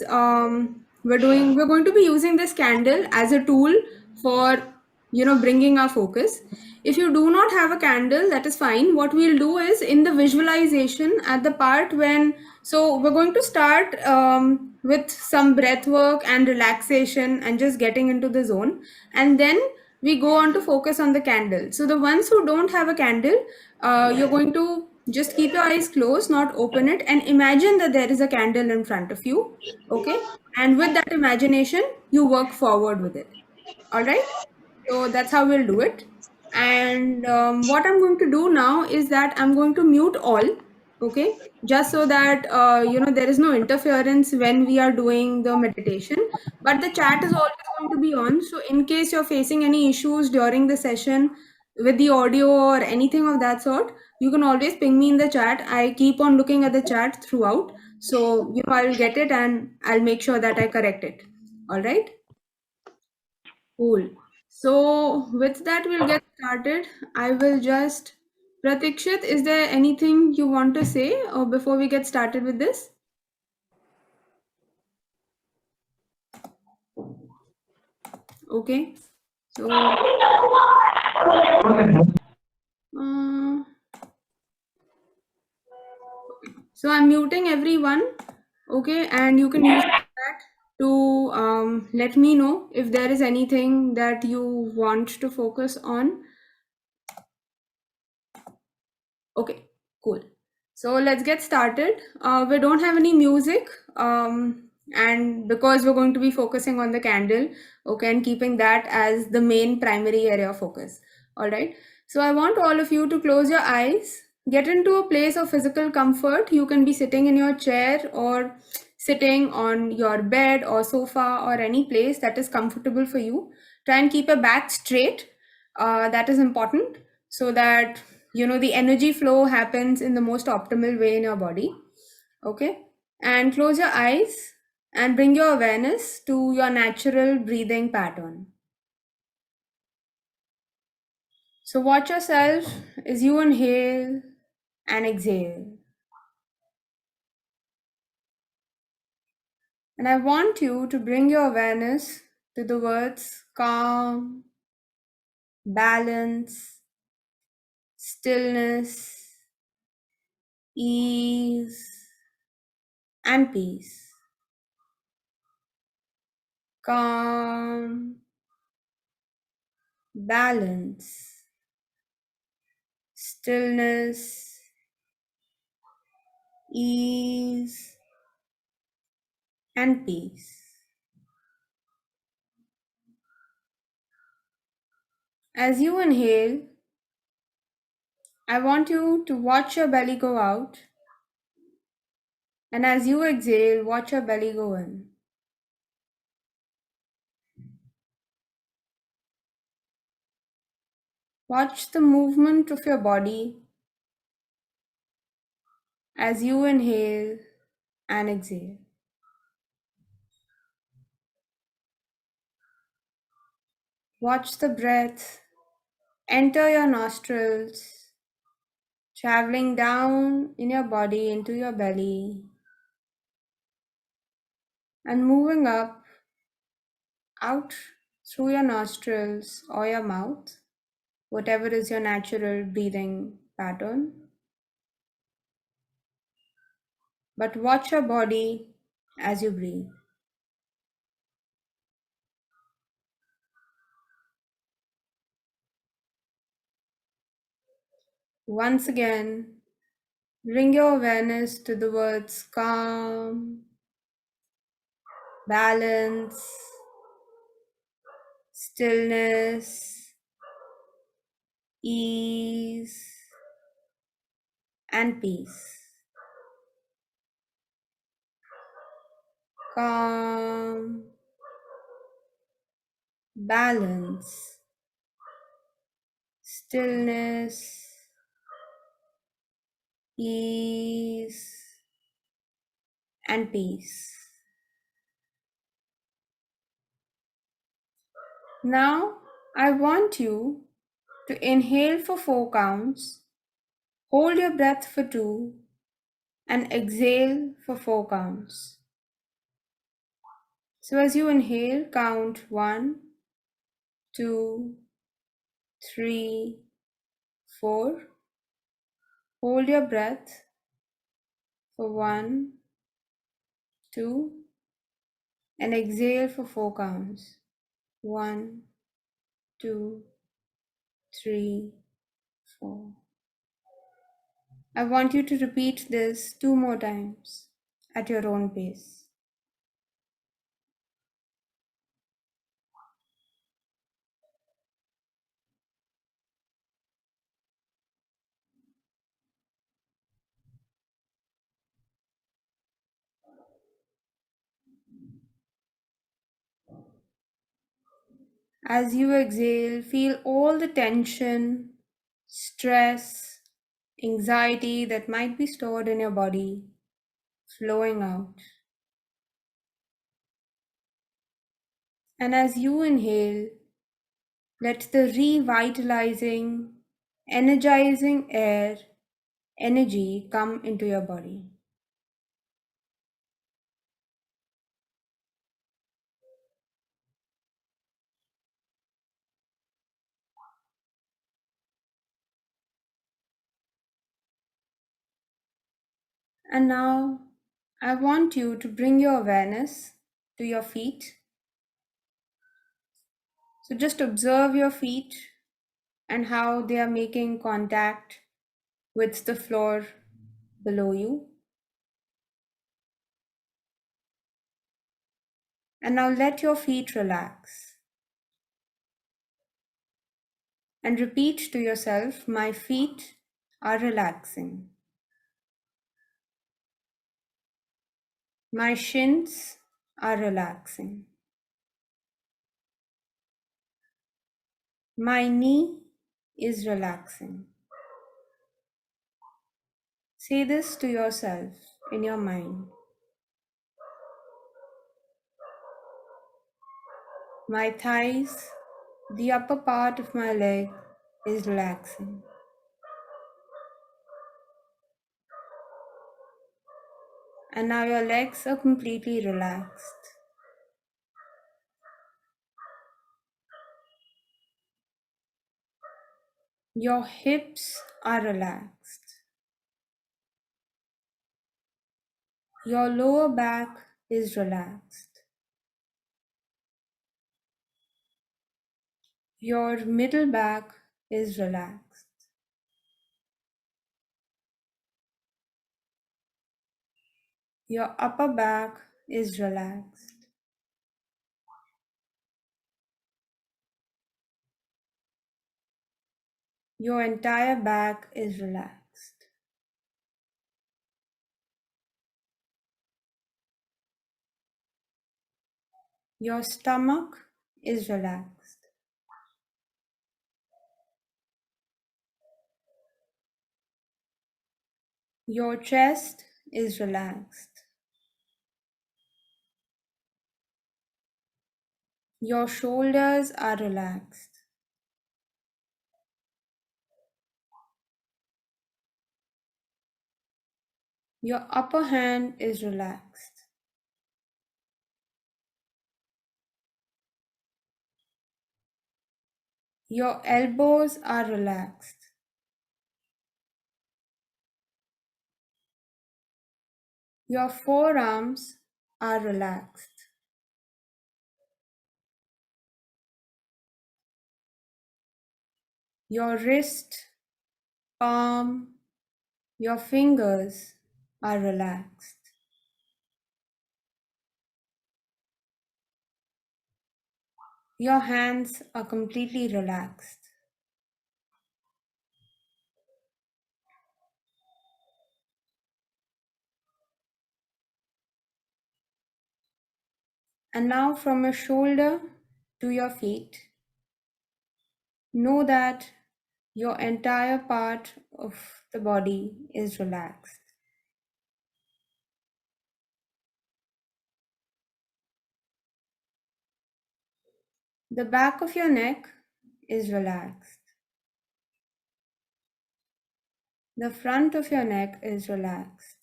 is we're going to be using this candle as a tool for bringing our focus. If you do not have a candle, that is fine. What we'll do is in the visualization at the part when we're going to start with some breath work and relaxation and just getting into the zone, and then we go on to focus on the candle. So the ones who don't have a candle, you're going to just keep your eyes closed, not open it, and imagine that there is a candle in front of you. Okay. And with that imagination, you work forward with it. All right. So that's how we'll do it. And what I'm going to do now is that I'm going to mute all. Okay. Just so that, there is no interference when we are doing the meditation. But the chat is always going to be on. So in case you're facing any issues during the session with the audio or anything of that sort, you can always ping me in the chat. I keep on looking at the chat throughout. So, I'll get it and I'll make sure that I correct it. All right. Cool. So with that, we'll get started. I will just, Pratikshit, is there anything you want to say or before we get started with this? Okay. So, so I'm muting everyone. Okay. And you can use that to let me know if there is anything that you want to focus on. Okay, cool. So let's get started. We don't have any music, and because we're going to be focusing on the candle, okay, and keeping that as the main primary area of focus. All right. So I want all of you to close your eyes, get into a place of physical comfort. You can be sitting in your chair or sitting on your bed or sofa or any place that is comfortable for you. Try and keep your back straight. That is important so that the energy flow happens in the most optimal way in your body. Okay. And close your eyes and bring your awareness to your natural breathing pattern. So watch yourself as you inhale and exhale. And I want you to bring your awareness to the words calm, balance, stillness, ease, and peace. Calm, balance, stillness, ease, and peace. As you inhale, I want you to watch your belly go out, and as you exhale, watch your belly go in. Watch the movement of your body as you inhale and exhale. Watch the breath enter your nostrils, traveling down in your body into your belly, and moving up, out through your nostrils or your mouth, whatever is your natural breathing pattern. But watch your body as you breathe. Once again, bring your awareness to the words calm, balance, stillness, ease, and peace. Calm, balance, stillness, ease, and peace. Now, I want you to inhale for 4 counts, hold your breath for 2, and exhale for 4 counts. So as you inhale, count 1, 2, 3, 4. Hold your breath for 1, 2, and exhale for 4 counts. 1, 2, 3, 4. I want you to repeat this 2 more times at your own pace. As you exhale, feel all the tension, stress, anxiety that might be stored in your body flowing out. And as you inhale, let the revitalizing, energizing air energy come into your body. And now I want you to bring your awareness to your feet. So just observe your feet and how they are making contact with the floor below you. And now let your feet relax. And repeat to yourself, my feet are relaxing. My shins are relaxing. My knee is relaxing. Say this to yourself in your mind. My thighs, the upper part of my leg is relaxing. And now your legs are completely relaxed. Your hips are relaxed. Your lower back is relaxed. Your middle back is relaxed. Your upper back is relaxed. Your entire back is relaxed. Your stomach is relaxed. Your chest is relaxed. Your shoulders are relaxed. Your upper hand is relaxed. Your elbows are relaxed. Your forearms are relaxed. Your wrist, palm, your fingers are relaxed. Your hands are completely relaxed. And now from your shoulder to your feet, know that your entire part of the body is relaxed. The back of your neck is relaxed. The front of your neck is relaxed.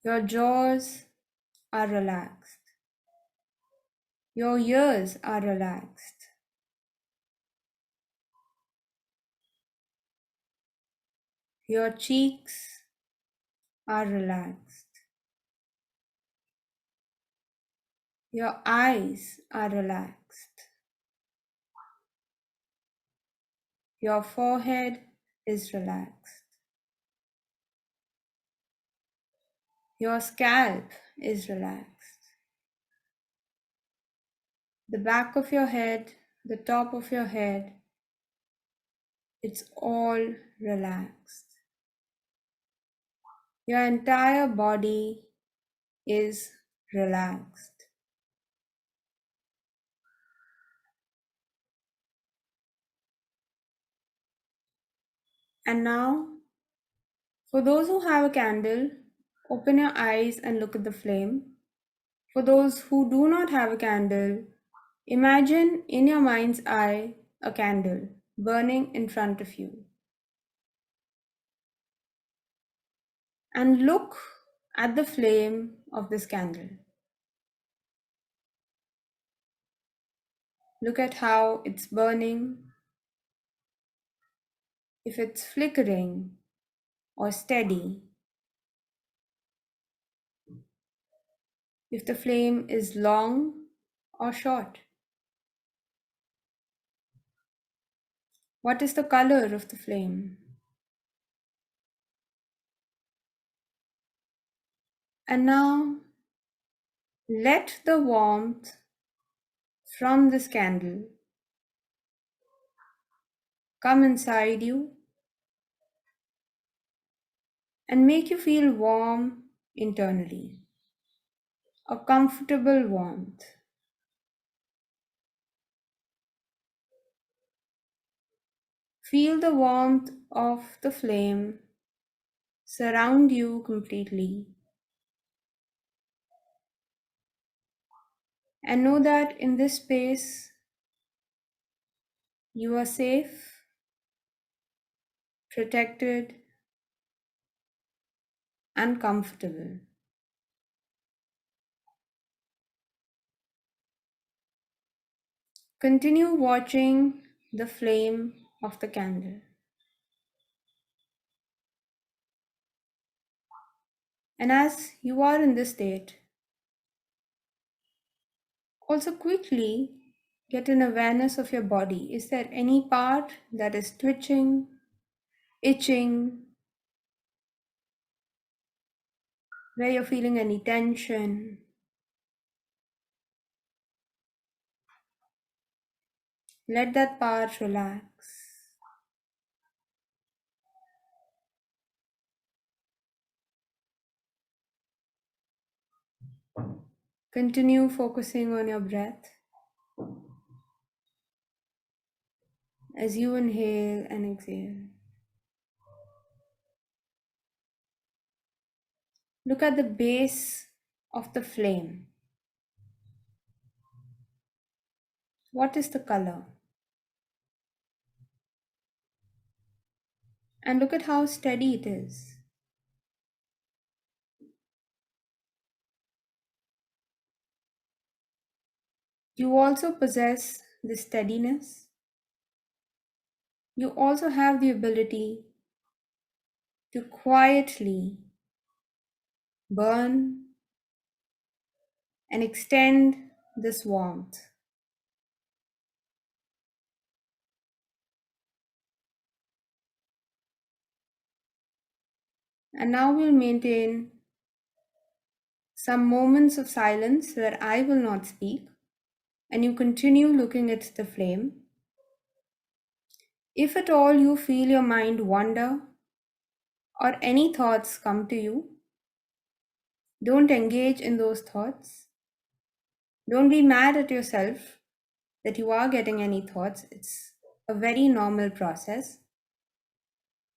Your jaws are relaxed. Your ears are relaxed. Your cheeks are relaxed. Your eyes are relaxed. Your forehead is relaxed. Your scalp is relaxed. The back of your head, the top of your head, it's all relaxed. Your entire body is relaxed. And now, for those who have a candle, open your eyes and look at the flame. For those who do not have a candle, imagine in your mind's eye a candle burning in front of you. And look at the flame of this candle. Look at how it's burning, if it's flickering or steady, if the flame is long or short. What is the color of the flame? And now let the warmth from this candle come inside you and make you feel warm internally, a comfortable warmth. Feel the warmth of the flame surround you completely, and know that in this space you are safe, protected, and comfortable. Continue watching the flame of the candle. And as you are in this state, also quickly get an awareness of your body. Is there any part that is twitching, itching, where you're feeling any tension? Let that part relax. Continue focusing on your breath as you inhale and exhale. Look at the base of the flame. What is the color? And look at how steady it is. You also possess this steadiness. You also have the ability to quietly burn and extend this warmth. And now we'll maintain some moments of silence where I will not speak, and you continue looking at the flame. If at all you feel your mind wander or any thoughts come to you, don't engage in those thoughts. Don't be mad at yourself that you are getting any thoughts. It's a very normal process.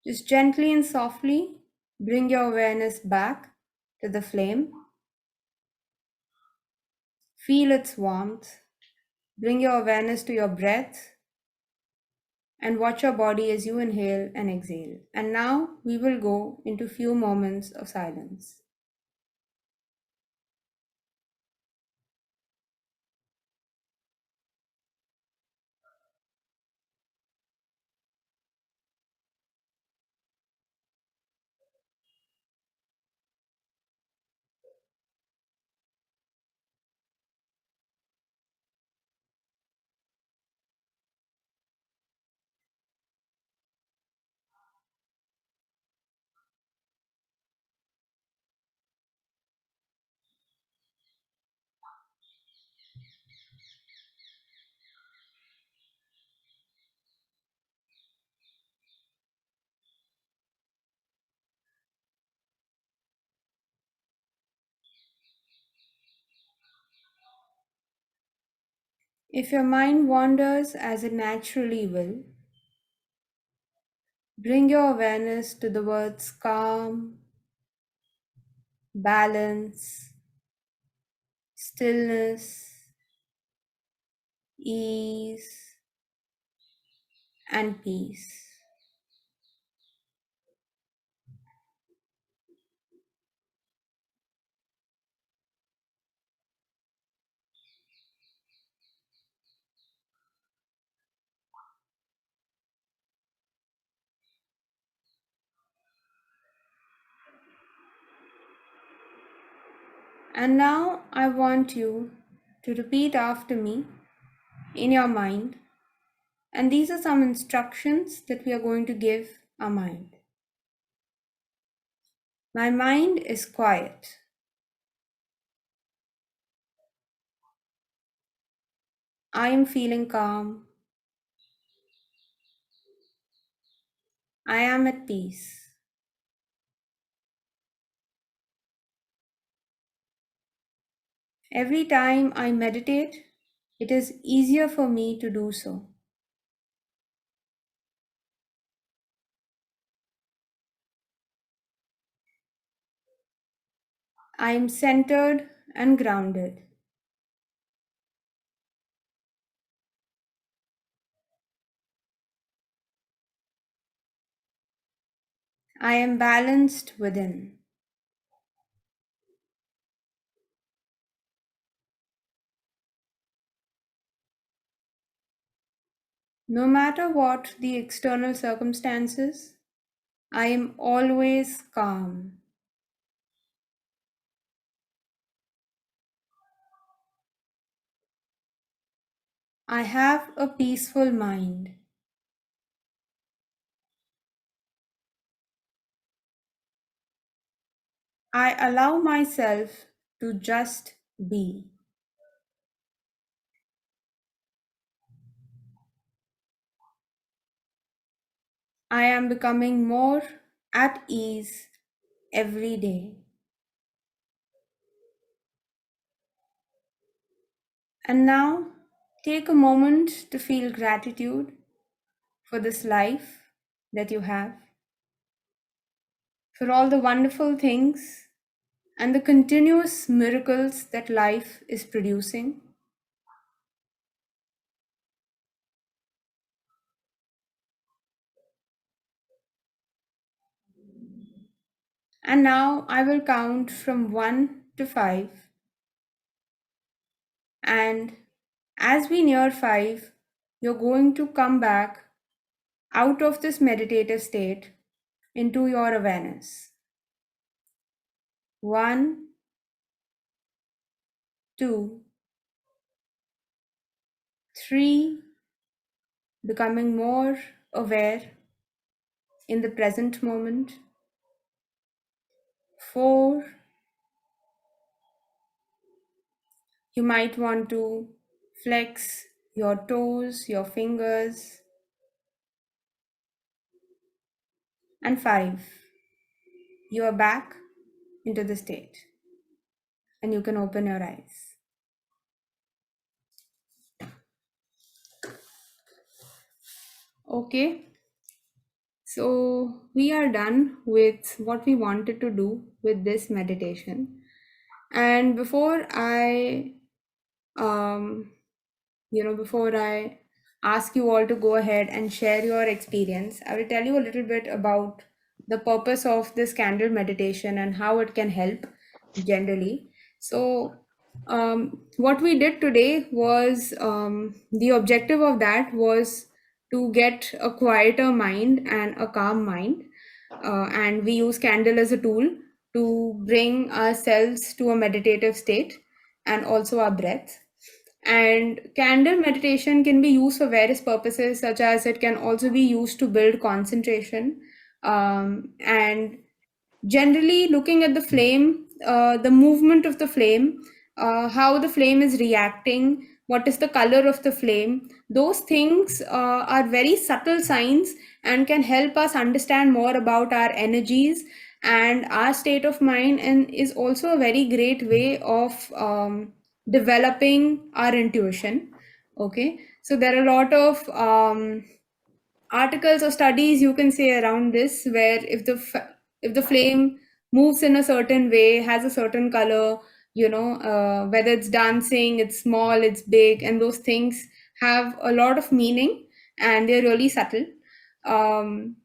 Just gently and softly bring your awareness back to the flame. Feel its warmth. Bring your awareness to your breath and watch your body as you inhale and exhale. And now we will go into few moments of silence. If your mind wanders as it naturally will, bring your awareness to the words calm, balance, stillness, ease, and peace. And now I want you to repeat after me in your mind. And these are some instructions that we are going to give our mind. My mind is quiet. I am feeling calm. I am at peace. Every time I meditate, it is easier for me to do so. I am centered and grounded. I am balanced within. No matter what the external circumstances, I am always calm. I have a peaceful mind. I allow myself to just be. I am becoming more at ease every day. And now, take a moment to feel gratitude for this life that you have, for all the wonderful things and the continuous miracles that life is producing. And now I will count from 1 to 5. And as we near 5, you're going to come back out of this meditative state into your awareness. 1, 2, 3, becoming more aware in the present moment. 4, you might want to flex your toes, your fingers. And 5, you are back into the state and you can open your eyes. Okay, so we are done with what we wanted to do with this meditation. And before I before I ask you all to go ahead and share your experience, I will tell you a little bit about the purpose of this candle meditation and how it can help generally. So, what we did today was the objective of that was to get a quieter mind and a calm mind. And we use candle as a tool to bring ourselves to a meditative state and also our breath. And candle meditation can be used for various purposes, such as it can also be used to build concentration. And generally, looking at the flame, the movement of the flame, how the flame is reacting, what is the color of the flame, those things are very subtle signs and can help us understand more about our energies and our state of mind, and is also a very great way of developing our intuition. Okay, so there are a lot of articles or studies you can say around this, where if the flame moves in a certain way, has a certain color, whether it's dancing, it's small, it's big, and those things have a lot of meaning, and they're really subtle.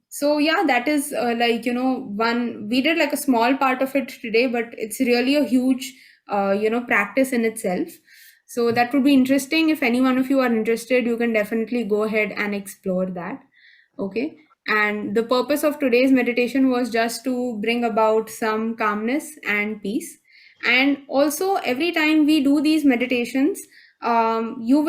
So yeah, that is like, one we did like a small part of it today, but it's really a huge practice in itself. So that would be interesting. If any one of you are interested, you can definitely go ahead and explore that. Okay. And the purpose of today's meditation was just to bring about some calmness and peace. And also, every time we do these meditations, you're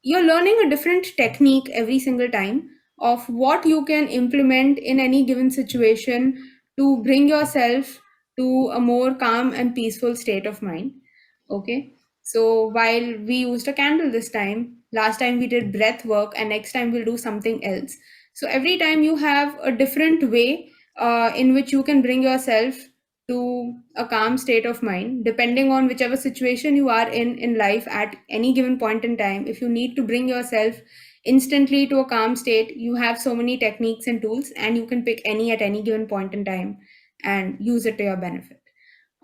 learning a different technique every single time of what you can implement in any given situation to bring yourself to a more calm and peaceful state of mind. Okay. So while we used a candle this time, last time we did breath work, and next time we'll do something else. So every time you have a different way in which you can bring yourself to a calm state of mind, depending on whichever situation you are in life at any given point in time. If you need to bring yourself instantly to a calm state, you have so many techniques and tools, and you can pick any at any given point in time and use it to your benefit.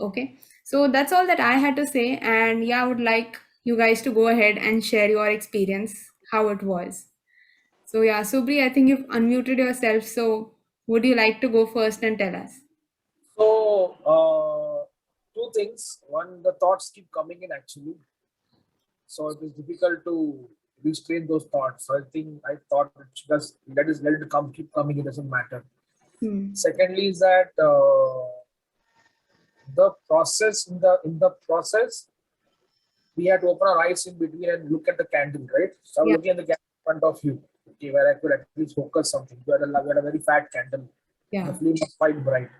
Okay, so that's all that I had to say. And yeah, I would like you guys to go ahead and share your experience, how it was. So yeah, Subri, I think you've unmuted yourself. So would you like to go first and tell us? So, two things. One, the thoughts keep coming in actually. So it is difficult to restrain those thoughts. So I think I thought it should just let it come, keep coming. It doesn't matter. Hmm. Secondly, is that the process in the process we had to open our eyes in between and look at the candle, right? So I was Yeah, looking at the candle in front of you, okay, where I could at least focus something. We had a very fat candle. The yeah. flame was quite bright,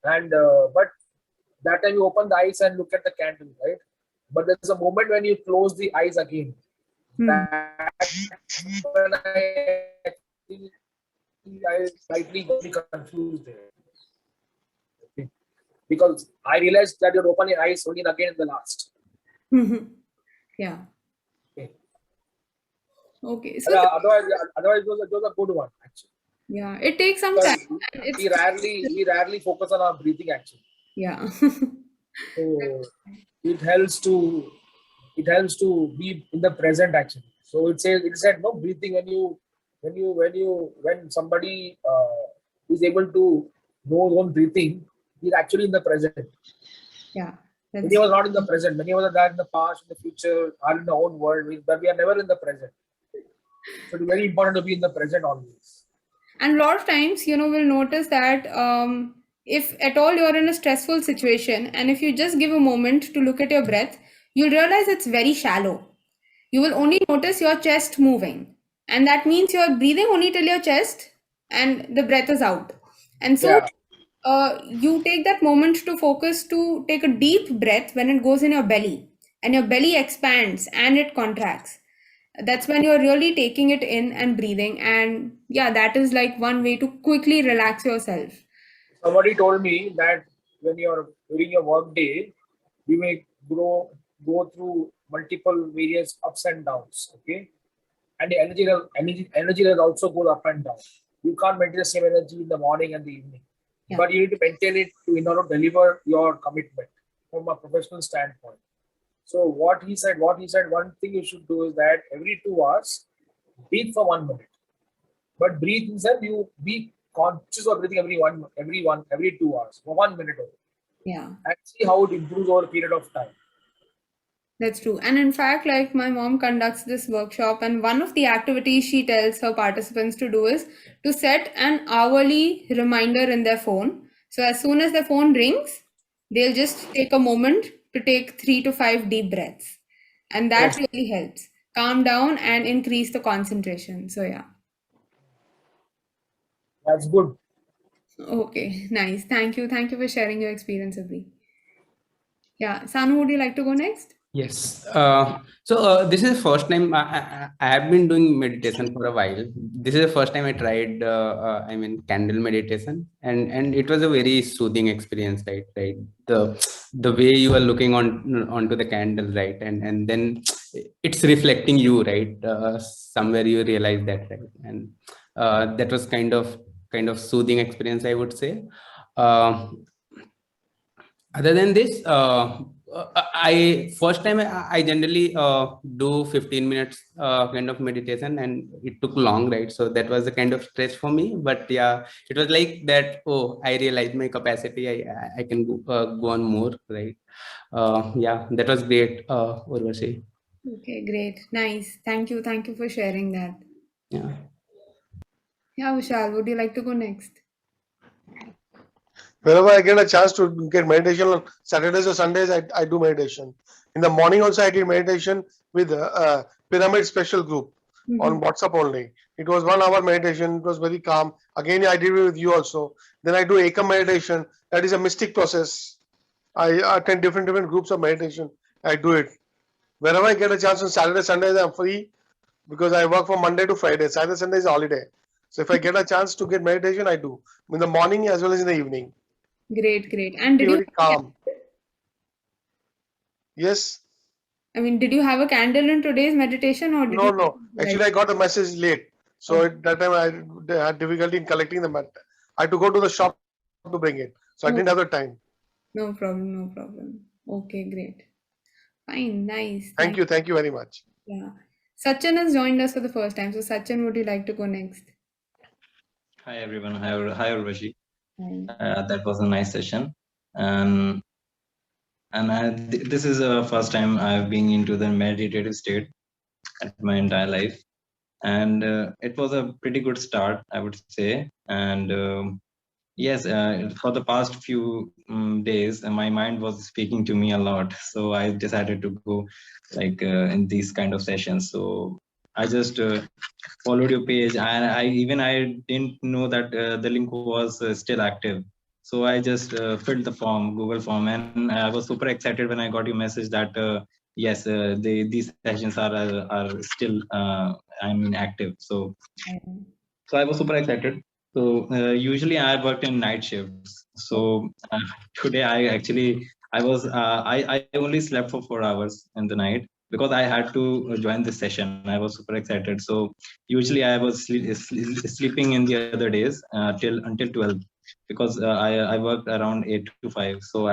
and but that time you open the eyes and look at the candle, right? But there's a moment when you close the eyes again. Hmm. That's when I slightly got confused there. Okay. Because I realized that you'd open your eyes only again in the last. Yeah. Okay. Okay. So Otherwise, it was a good one actually. yeah, it takes some time. Because And we rarely focus on our breathing actually. yeah. So it helps to be in the present actually. So it said no breathing when somebody is able to know his own breathing, he's actually in the present. Yeah. Many That's of us not in the present. Many of us are there in the past, in the future, are in our own world, but we are never in the present. So it's very important to be in the present always. And a lot of times, we'll notice that if at all you're in a stressful situation, and if you just give a moment to look at your breath, you'll realize it's very shallow. You will only notice your chest moving. And that means you're breathing only till your chest and the breath is out. And so Yeah. you take that moment to focus to take a deep breath when it goes in your belly, and your belly expands and it contracts. That's when you're really taking it in and breathing. And yeah, that is like one way to quickly relax yourself. Somebody told me that when you're during your work day, you may go through multiple various ups and downs. Okay, and the energy level also goes up and down. You can't maintain the same energy in the morning and the evening, Yeah. but you need to maintain it in order to deliver your commitment from a professional standpoint. So what he said, one thing you should do is that every 2 hours, breathe for 1 minute. But breathe himself, you be conscious of breathing every 2 hours for 1 minute only, Yeah. and see how it improves over a period of time. That's true. And in fact, like my mom conducts this workshop, and one of the activities she tells her participants to do is to set an hourly reminder in their phone. So as soon as their phone rings, they'll just take a moment to take 3 to 5 deep breaths. And that Yes, really helps calm down and increase the concentration. So, yeah. that's good. Okay, nice. Thank you. Thank you for sharing your experience with me. Yeah. Sanu, would you like to go next? Yes. So this is the first time I have been doing meditation for a while. This is the first time I tried. I mean, candle meditation, and it was a very soothing experience, right? Right. The way you are looking onto the candle, right, and then it's reflecting you, right? Somewhere you realize that, right? And that was kind of soothing experience, I would say. Other than this, I first time I generally do 15 minutes kind of meditation, and it took long, right? So that was a kind of stress for me. But yeah, it was like that. Oh, I realized my capacity. I can go on more, right? Yeah, that was great, Urvashi. Okay, great. Nice. Thank you. Thank you for sharing that. Yeah. Yeah, Vishal, would you like to go next? Whenever I get a chance to get meditation on Saturdays or Sundays, I do meditation. In the morning also I did meditation with Pyramid Special Group on Mm-hmm. WhatsApp only. It was 1 hour meditation. It was very calm. Again, I did it with you also. Then I do Ekam meditation. That is a mystic process. I attend different groups of meditation. I do it. Whenever I get a chance on Saturday, Sundays, I'm free because I work from Monday to Friday. Saturday, Sunday is a holiday. So if I get a chance to get meditation, I do in the morning as well as in the evening. Great, great. And did Very, you very calm. Yes. did you have a candle in today's meditation or did No, you no. like Actually, I got the message late. So okay, that time I had difficulty in collecting the mat. I had to go to the shop to bring it. So I didn't have the oh, time. no problem, no problem. Okay, great. Fine, nice. Thank you. Thank you very much. Yeah. Sachin has joined us for the first time. So Sachin, would you like to go next? Hi everyone. Hi Urvashi. Fine. That was a nice session, and this is the first time I've been into the meditative state at my entire life, and it was a pretty good start, I would say. And yes, for the past few days, my mind was speaking to me a lot, so I decided to go like in these kind of sessions. So I just followed your page, and I didn't know that the link was still active. So I just filled the form, Google form, and I was super excited when I got your message that yes, these sessions are still active. So I was super excited. So usually I worked in night shifts. So today I only slept for 4 hours in the night because I had to join this session. I was super excited. So usually I was sleeping in the other days till until 12 because I worked around 8 to 5. So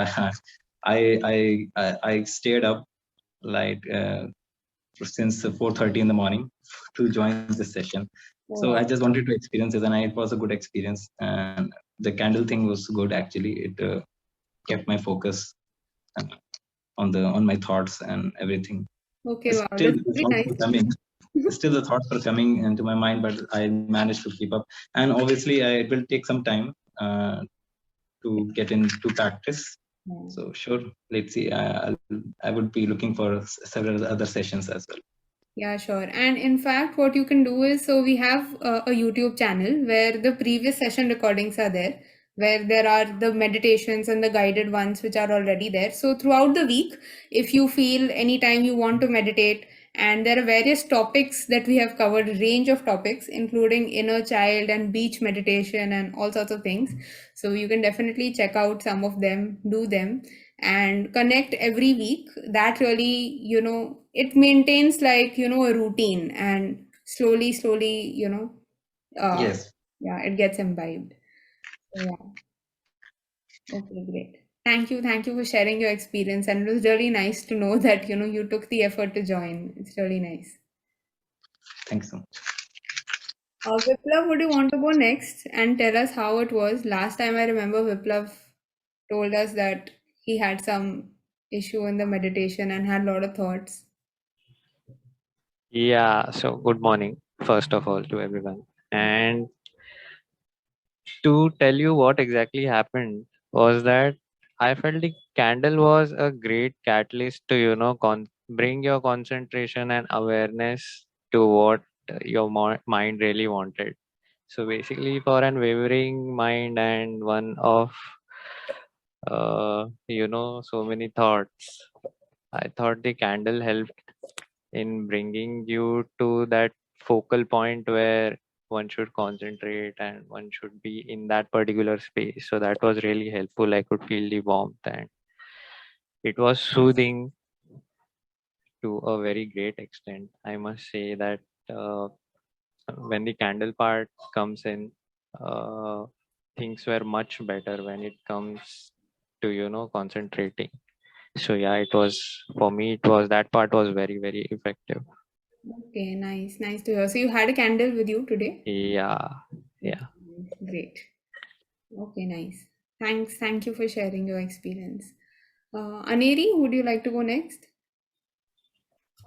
I stayed up like since 4:30 in the morning to join this session. So I Wow. just wanted to experience it, and it was a good experience. And the candle thing was good actually. It kept my focus on my thoughts and everything. Okay, wow. Still, That's the very thoughts nice were to coming. know. Still, the thoughts were coming into my mind, but I managed to keep up. And obviously, it will take some time to get into practice. Yeah. So sure, let's see. I would be looking for several other sessions as well. Yeah, sure. And in fact, what you can do is so we have a YouTube channel where the previous session recordings are there, where there are the meditations and the guided ones which are already there. So throughout the week, if you feel anytime you want to meditate, and there are various topics that we have covered, range of topics, including inner child and beach meditation and all sorts of things. So you can definitely check out some of them, do them and connect every week. That really, it maintains like, a routine and slowly, uh, Yes. yeah, it gets imbibed. So, yeah, okay, great. Thank you for sharing your experience. And it was really nice to know that, you took the effort to join. It's really nice. Thanks so much. Viplav, would you want to go next and tell us how it was? Last time I remember Viplav told us that he had some issue in the meditation and had a lot of thoughts. Yeah, so good morning, first of all, to everyone. And to tell you what exactly happened was that I felt the candle was a great catalyst to, bring your concentration and awareness to what your mind really wanted. So basically, for an wavering mind and one of, so many thoughts, I thought the candle helped in bringing you to that focal point where one should concentrate and one should be in that particular space. So that was really helpful. I could feel the warmth and it was soothing. to a very great extent. I must say that when the candle part comes in, things were much better when it comes to concentrating. So yeah, it was, for me, it was, that part was very, very effective. Okay, nice. Nice to hear. So you had a candle with you today? Yeah, yeah. Great. Okay, nice. Thanks. Thank you for sharing your experience. Aneri, would you like to go next?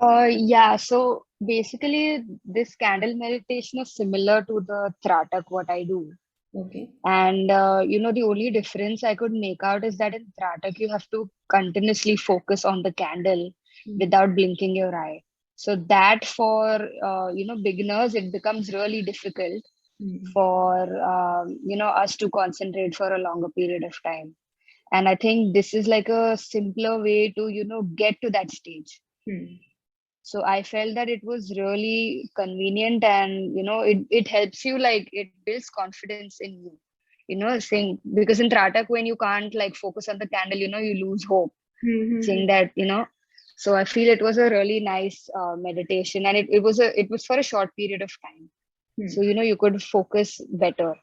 Yeah, so basically, this candle meditation is similar to the Tratak, what I do. Okay. And the only difference I could make out is that in Tratak, you have to continuously focus on the candle without blinking your eye. So that for beginners, it becomes really difficult for us to concentrate for a longer period of time. And I think this is like a simpler way to get to that stage. So I felt that it was really convenient, and it helps you, like it builds confidence in you, saying, because in Tratak, when you can't like focus on the candle, you lose hope, saying that, so I feel it was a really nice meditation, and it was for a short period of time. So you could focus better.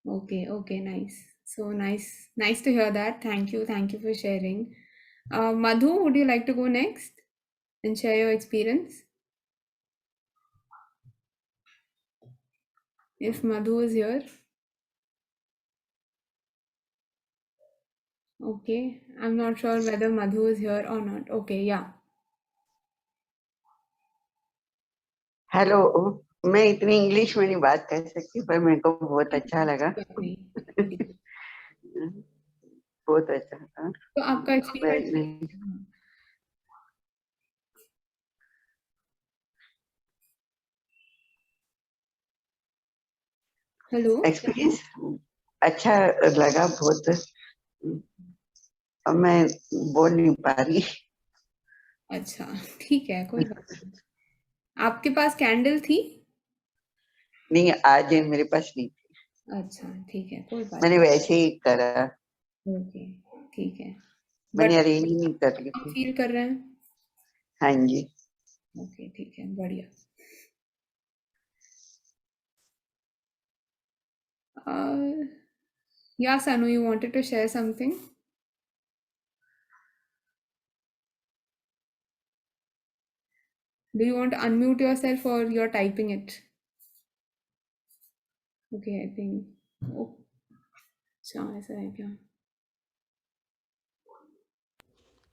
Okay, okay, nice. So nice to hear that. Thank you for sharing. Madhu, would you like to go next and share your experience? If Madhu is here. Okay, I'm not sure whether Madhu is here or not. Okay, yeah. Hello, मैं इतनी English में नहीं बात कर सकती, पर मेरे को बहुत अच्छा लगा। बहुत अच्छा था। तो आपका एक्सपीरियंस? हेलो, एक्सपीरियंस अच्छा लगा बहुत। अब मैं बोल नहीं पा रही। अच्छा, ठीक है, कोई बात नहीं। आपके पास कैंडल थी? नहीं, आज मेरे पास नहीं थी। अच्छा, ठीक है, कोई बात मैंने वैसे ही करा। ओके, ठीक है। मैंने अरेंज नहीं कर रही थी। फील कर रहे हैं? हाँ जी। ओके, ठीक है, बढ़िया। Yeah, Sanu, you wanted to share something? Do you want to unmute yourself or you're typing it? Okay, I think. Oh, अच्छा ऐसा है क्या?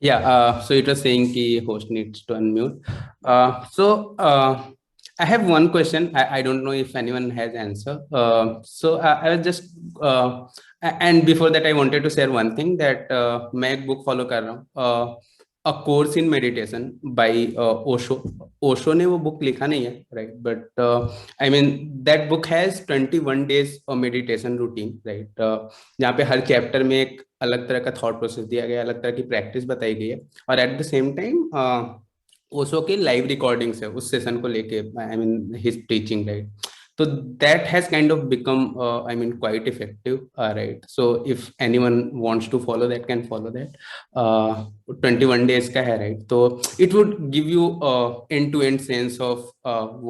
Yeah, so it was saying ki host needs to unmute. I have one question. I don't know if anyone has answer. I was just and before that I wanted to share one thing that मैं एक book follow कर रहा हूँ. A course in meditation by Osho. Osho ने वो book लिखा नहीं है, right? But I mean that book has 21 days of meditation routine, right? जहाँ पे हर chapter में एक अलग तरह का थॉट प्रोसेस दिया गया, अलग तरह की प्रैक्टिस बताई गई है, और at the same time Osho के लाइव रिकॉर्डिंग्स है उस सेशन को लेके, I mean his teaching, right? So that has kind of become I mean quite effective, right? So if anyone wants to follow that, can follow that. 21 days ka hai, right? So it would give you end-to-end sense of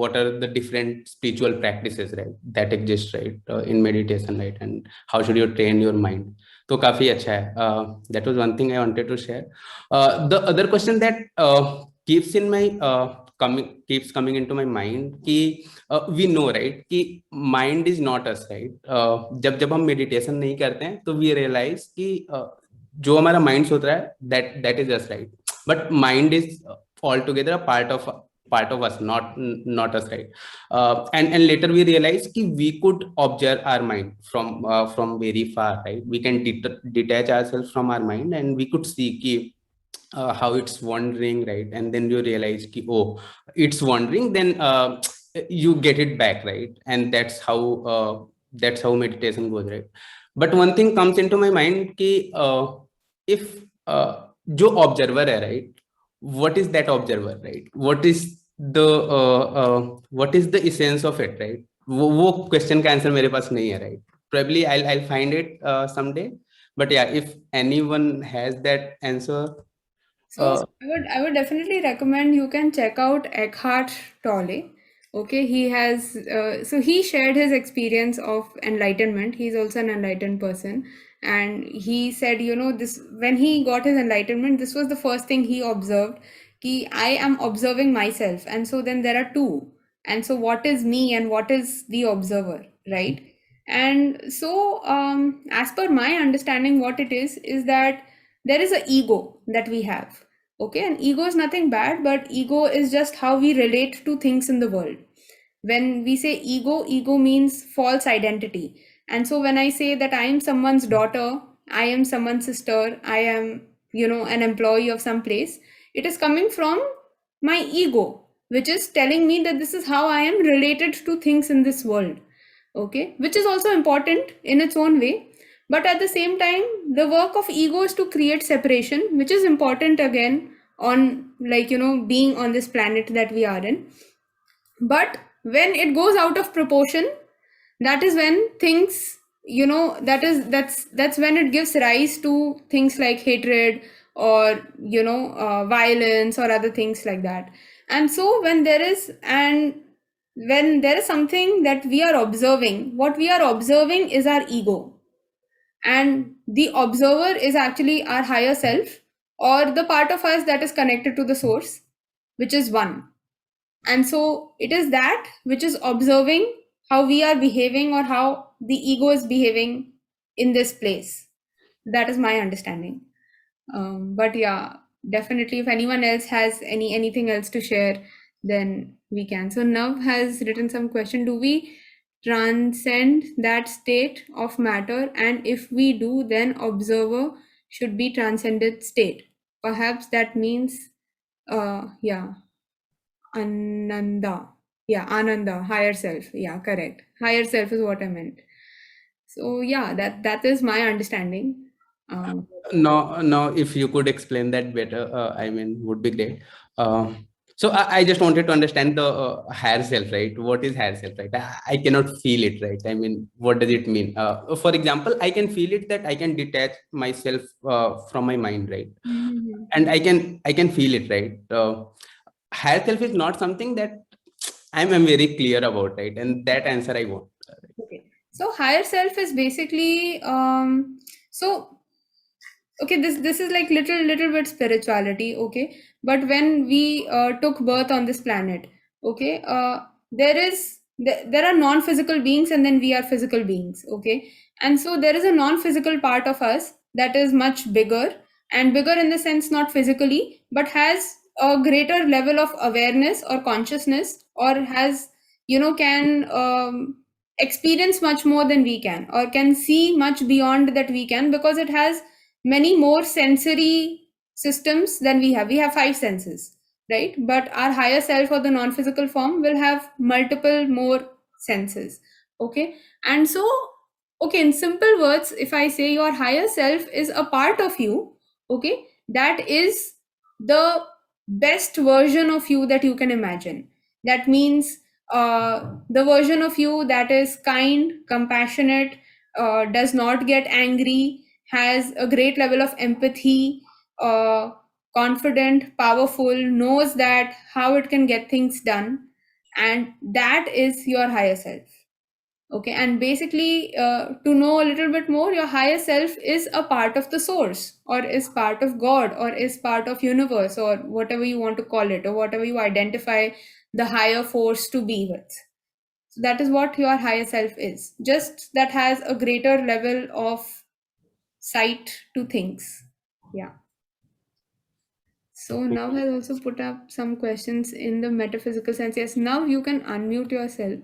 what are the different spiritual practices, right, that exist, right, in meditation, right, and how should you train your mind. तो काफी अच्छा है. That was one thing I wanted to share. The other question that keeps coming into my mind कि we know, right, कि mind is not us, right? जब हम meditation नहीं करते हैं तो we realize कि जो हमारा mind सोच रहा है that is us, right? But mind is altogether a part of us, not us, right? And later we realize कि we could observe our mind from very far, right? We can detach ourselves from our mind and we could see कि how it's wandering, right? And then you realize ki, oh, it's wandering, then you get it back, right? And that's how meditation goes, right? But one thing comes into my mind ki if jo observer hai, right, what is that observer, right? What is the essence of it, right? वो question का answer मेरे पास नहीं है, right? Probably I'll find it someday, but yeah, if anyone has that answer, So I would definitely recommend you can check out Eckhart Tolle. Okay, he has so he shared his experience of enlightenment. He's also an enlightened person, and he said, this when he got his enlightenment, this was the first thing he observed. Ki I am observing myself, and so then there are two, and so what is me and what is the observer, right? And so, as per my understanding, what it is that there is a ego that we have. Okay, and ego is nothing bad, but ego is just how we relate to things in the world. When we say ego means false identity. And so when I say that I am someone's daughter, I am someone's sister, I am, an employee of some place, it is coming from my ego, which is telling me that this is how I am related to things in this world. Okay, which is also important in its own way. But at the same time, the work of ego is to create separation, which is important again on, being on this planet that we are in. But when it goes out of proportion, that is when things, that's when it gives rise to things like hatred or violence or other things like that. And so when there is something that we are observing, what we are observing is our ego, and the observer is actually our higher self, or the part of us that is connected to the source, which is one. And so it is that which is observing how we are behaving or how the ego is behaving in this place. That is my understanding. But yeah, definitely, if anyone else has anything else to share, then we can. So Nav has written some question. Do we transcend that state of matter? And if we do, then observer should be transcended state. Perhaps that means, yeah, Ananda. Yeah, Ananda, higher self. Yeah, correct. Higher self is what I meant. So yeah, that is my understanding. No, if you could explain that better, would be great. So I just wanted to understand the higher self, right? What is higher self, right? I cannot feel it, right? What does it mean? For example, I can feel it that I can detach myself from my mind, right? Mhm. And I can feel it, right? Higher self is not something that I'm very clear about, right? And that answer I want. Okay. So higher self is basically so okay, this is like little bit spirituality, okay? But when we took birth on this planet, okay, there are non-physical beings and then we are physical beings, okay? And so there is a non-physical part of us that is much bigger, and bigger in the sense not physically, but has a greater level of awareness or consciousness, or has, can experience much more than we can, or can see much beyond that we can, because it has many more sensory systems than we have. We have five senses, right? But our higher self or the non-physical form will have multiple more senses. Okay. And so, okay, in simple words, if I say your higher self is a part of you, okay, that is the best version of you that you can imagine. That means the version of you that is kind, compassionate, does not get angry, has a great level of empathy, confident, powerful, knows that how it can get things done, and that is your higher self. Okay, and basically, to know a little bit more, your higher self is a part of the source, or is part of God, or is part of universe, or whatever you want to call it, or whatever you identify the higher force to be with. So that is what your higher self is. Just that has a greater level of sight to things. Yeah. So now has also put up some questions in the metaphysical sense. Yes, now you can unmute yourself.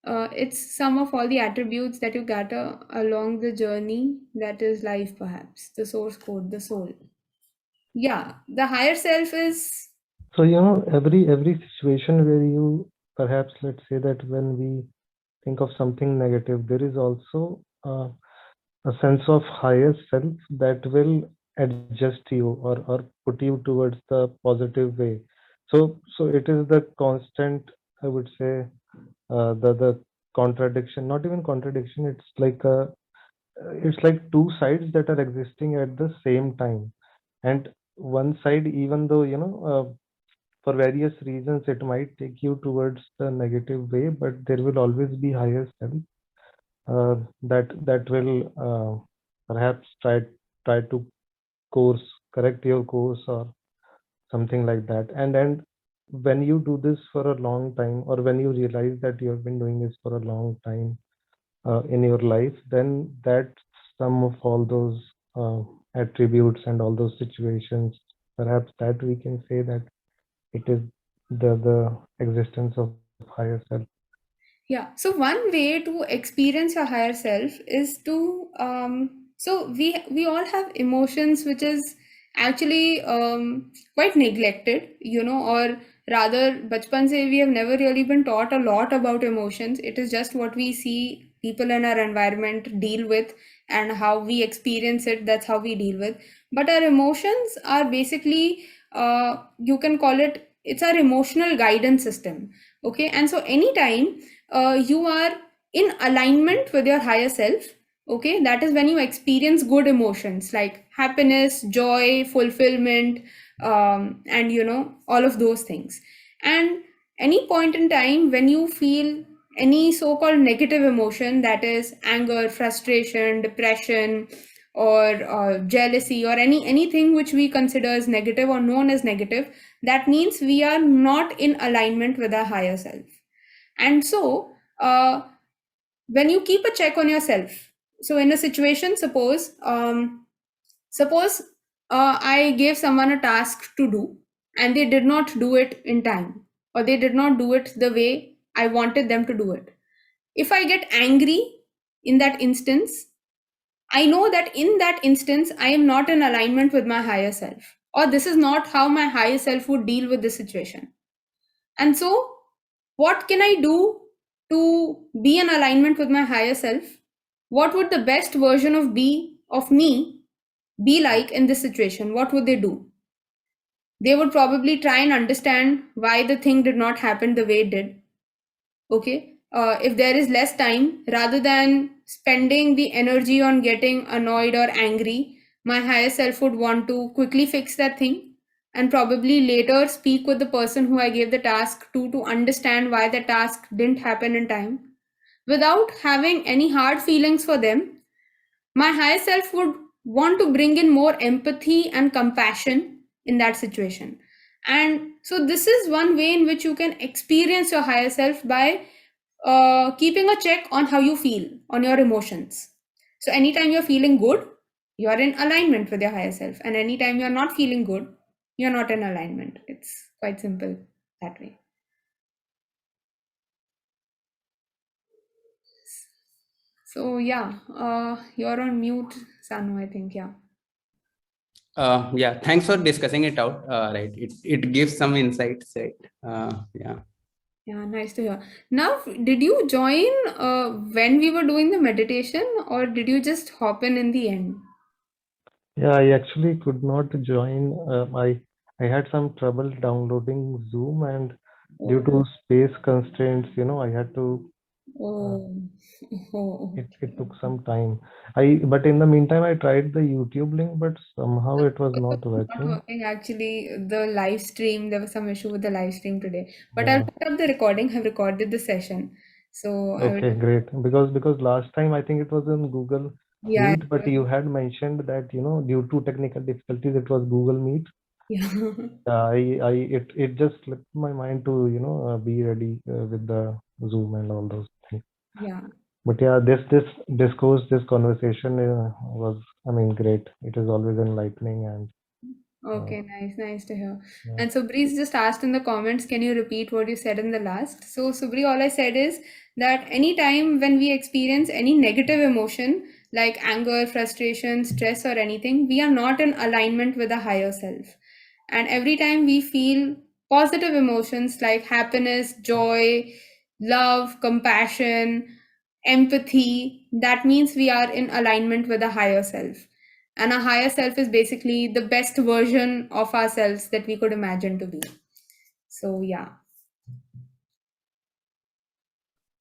It's some of all the attributes that you gather along the journey that is life, perhaps the source code, the soul. Yeah, the higher self is. So, every situation where you perhaps, let's say that when we think of something negative, there is also a sense of higher self that will adjust you or put you towards the positive way. So it is the constant, I would say, the contradiction, not even contradiction, it's like two sides that are existing at the same time. And one side, even though, for various reasons, it might take you towards the negative way, but there will always be higher self that will perhaps try to correct your course or something like that. And when you do this for a long time, or when you realize that you have been doing this for a long time in your life, then that sum of all those attributes and all those situations, perhaps that we can say that it is the existence of higher self. Yeah. So one way to experience your higher self is to so we all have emotions which is actually quite neglected, or rather bachpan se we have never really been taught a lot about emotions. It is just what we see people in our environment deal with and how we experience it, that's how we deal with. But our emotions are basically you can call it's our emotional guidance system. Okay, and so anytime you are in alignment with your higher self, okay, that is when you experience good emotions like happiness, joy, fulfillment, and all of those things. And any point in time when you feel any so-called negative emotion, that is anger, frustration, depression, or jealousy, or anything which we consider as negative or known as negative, that means we are not in alignment with our higher self. And so, when you keep a check on yourself, so in a situation, suppose I gave someone a task to do and they did not do it in time, or they did not do it the way I wanted them to do it. If I get angry in that instance, I know that in that instance, I am not in alignment with my higher self, or this is not how my higher self would deal with the situation. And so, what can I do to be in alignment with my higher self? What would the best version of me be like in this situation? What would they do? They would probably try and understand why the thing did not happen the way it did. Okay. If there is less time, rather than spending the energy on getting annoyed or angry, my higher self would want to quickly fix that thing and probably later speak with the person who I gave the task to understand why the task didn't happen in time. Without having any hard feelings for them, my higher self would want to bring in more empathy and compassion in that situation. And so this is one way in which you can experience your higher self, by keeping a check on how you feel, on your emotions. So anytime you're feeling good, you're in alignment with your higher self, and anytime you're not feeling good, you're not in alignment. It's quite simple that way. So yeah, you're on mute, Sanu, I think. Yeah. Yeah, thanks for discussing it out. Right, it gives some insights, right? Yeah. Yeah, nice to hear. Now, did you join when we were doing the meditation, or did you just hop in the end? Yeah, I actually could not join. I had some trouble downloading Zoom, and due to space constraints, I had to. It took some time. But in the meantime, I tried the YouTube link, but somehow it was not Not working. working actually. The live stream, there was some issue with the live stream today. But I'll Yeah. put up the recording. I've recorded the session, so I will. Okay, great. Because last time I think it was in Google Yeah. Meet, but you had mentioned that due to technical difficulties it was Google Meet. Yeah. It just slipped my mind to be ready with the Zoom and all those things. Yeah. But yeah, this conversation was, I mean, great. It is always enlightening and Okay, nice to hear. yeah. And Subri just asked in the comments, can you repeat what you said in the last? So, Subri, all I said is that anytime when we experience any negative emotion like anger, frustration, stress, or anything, we are not in alignment with a higher self. And every time we feel positive emotions like happiness, joy, love, compassion, empathy, that means we are in alignment with a higher self. And a higher self is basically the best version of ourselves that we could imagine to be. So, yeah.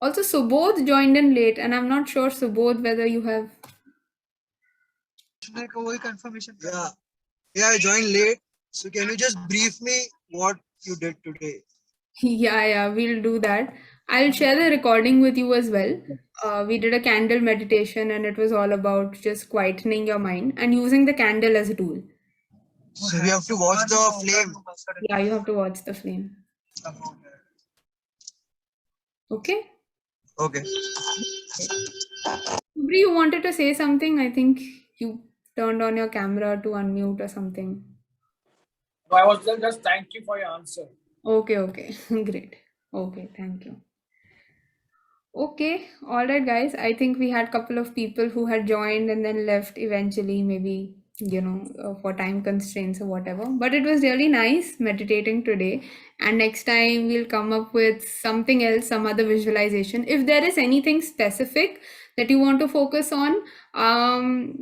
Also, Subodh joined in late, and I'm not sure, Subodh, whether you have. confirmation. Yeah, I joined late. So can you just brief me what you did today? Yeah, we'll do that. I'll share the recording with you as well. We did a candle meditation, and it was all about just quietening your mind and using the candle as a tool. So we have to watch the flame. Yeah, you have to watch the flame. Okay? Okay. Subri, you wanted to say something? I think you turned on your camera to unmute or something. No, I was just thank you for your answer. Okay. Great. Okay, thank you. Okay, all right, guys. I think we had a couple of people who had joined and then left eventually, maybe, for time constraints or whatever. But it was really nice meditating today. And next time we'll come up with something else, some other visualization. If there is anything specific that you want to focus on,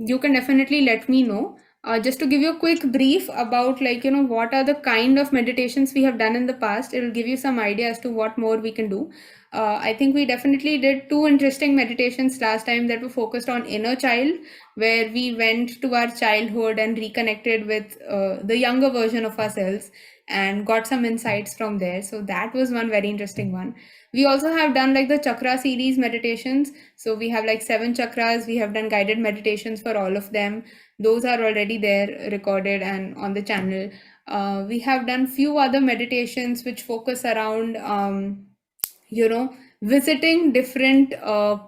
you can definitely let me know. Just to give you a quick brief about what are the kind of meditations we have done in the past, it will give you some idea as to what more we can do. I think we definitely did two interesting meditations last time that were focused on inner child, where we went to our childhood and reconnected with the younger version of ourselves and got some insights from there. So that was one very interesting one. We also have done like the chakra series meditations. So we have like 7 chakras. We have done guided meditations for all of them. Those are already there recorded and on the channel. We have done few other meditations which focus around visiting different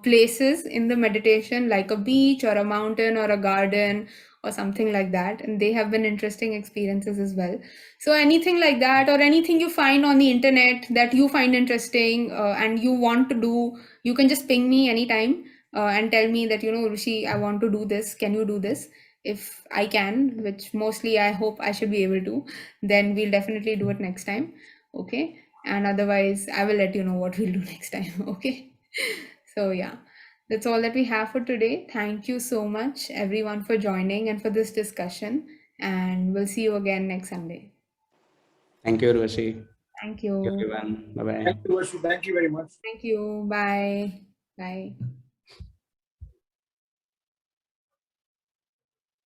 places in the meditation, like a beach or a mountain or a garden or something like that, and they have been interesting experiences as well. So anything like that, or anything you find on the internet that you find interesting and you want to do, you can just ping me anytime and tell me that, Rishi, I want to do this, can you do this? If I can, which mostly I hope I should be able to, then we'll definitely do it next time. Okay, and otherwise I will let you know what we'll do next time. Okay, so yeah, that's all that we have for today. Thank you so much everyone for joining and for this discussion, and we'll see you again next Sunday. Thank you, Urvashi. Thank Thank you, you. everyone. Bye bye. Thank you, Varshu. Thank you very much. Thank you. Bye.